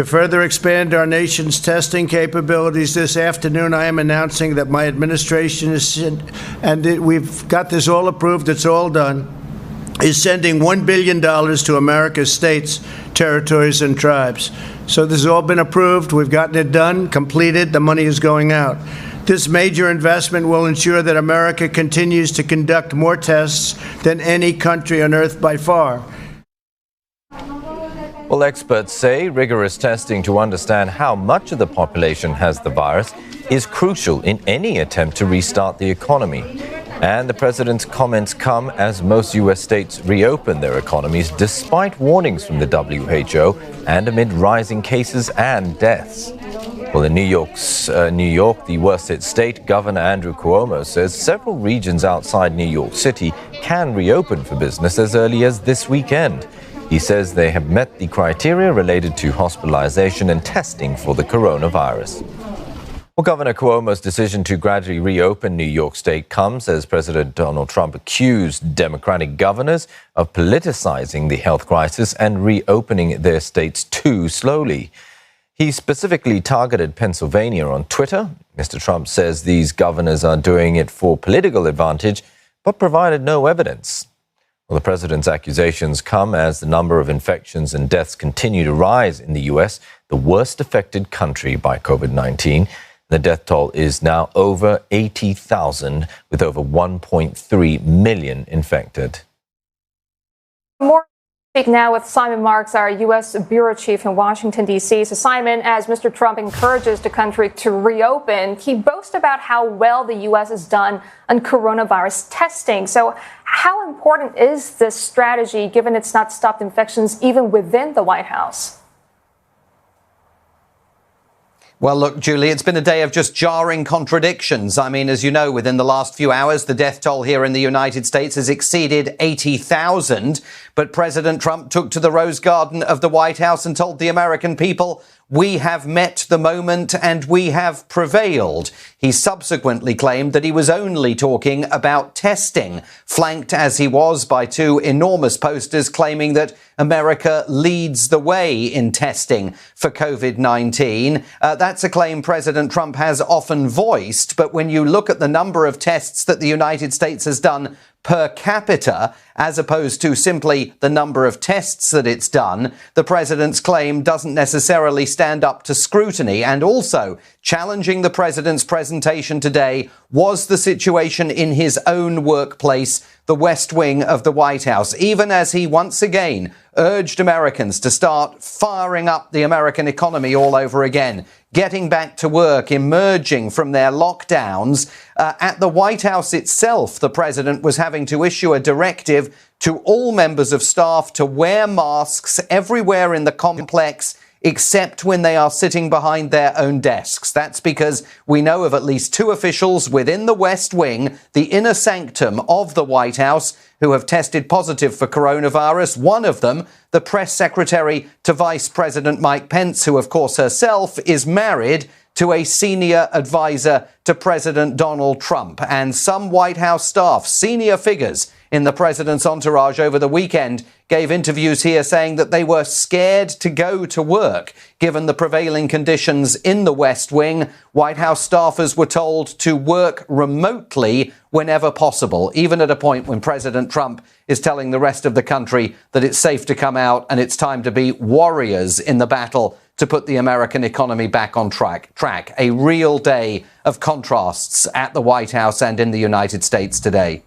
To further expand our nation's testing capabilities, this afternoon I am announcing that my administration we've got this all approved, it's all done, is sending $1 billion to America's states, territories, and tribes. So this has all been approved. We've gotten it done, completed. The money is going out. This major investment will ensure that America continues to conduct more tests than any country on earth by far. Well, experts say rigorous testing to understand how much of the population has the virus is crucial in any attempt to restart the economy. And the president's comments come as most U.S. states reopen their economies despite warnings from the WHO and amid rising cases and deaths. Well, in New York, the worst-hit state, Governor Andrew Cuomo says several regions outside New York City can reopen for business as early as this weekend. He says they have met the criteria related to hospitalization and testing for the coronavirus. Well, Governor Cuomo's decision to gradually reopen New York State comes as President Donald Trump accused Democratic governors of politicizing the health crisis and reopening their states too slowly. He specifically targeted Pennsylvania on Twitter. Mr. Trump says these governors are doing it for political advantage, but provided no evidence. Well, the president's accusations come as the number of infections and deaths continue to rise in the U.S., the worst affected country by COVID-19. The death toll is now over 80,000, with over 1.3 million infected. More speak now with Simon Marks, our U.S. Bureau Chief in Washington, D.C. So, Simon, as Mr. Trump encourages the country to reopen, he boasts about how well the U.S. has done on coronavirus testing. So how important is this strategy, given it's not stopped infections even within the White House? Well, look, Julie, it's been a day of just jarring contradictions. I mean, as you know, within the last few hours, the death toll here in the United States has exceeded 80,000. But President Trump took to the Rose Garden of the White House and told the American people, "We have met the moment and we have prevailed." He subsequently claimed that he was only talking about testing, flanked as he was by two enormous posters claiming that America leads the way in testing for COVID-19. That's a claim President Trump has often voiced. But when you look at the number of tests that the United States has done per capita, as opposed to simply the number of tests that it's done, the president's claim doesn't necessarily stand up to scrutiny. And also, challenging the president's presentation today was the situation in his own workplace, the West Wing of the White House, even as he once again urged Americans to start firing up the American economy all over again, getting back to work, emerging from their lockdowns. At the White House itself, the president was having to issue a directive to all members of staff to wear masks everywhere in the complex, except when they are sitting behind their own desks. That's because we know of at least two officials within the West Wing, the inner sanctum of the White House, who have tested positive for coronavirus. One of them, the press secretary to Vice President Mike Pence, who, of course, herself is married to a senior advisor to President Donald Trump. And some White House staff, senior figures in the president's entourage over the weekend, gave interviews here saying that they were scared to go to work given the prevailing conditions in the West Wing. White House staffers were told to work remotely whenever possible, even at a point when President Trump is telling the rest of the country that it's safe to come out and it's time to be warriors in the battle to put the American economy back on track. A real day of contrasts at the White House and in the United States today.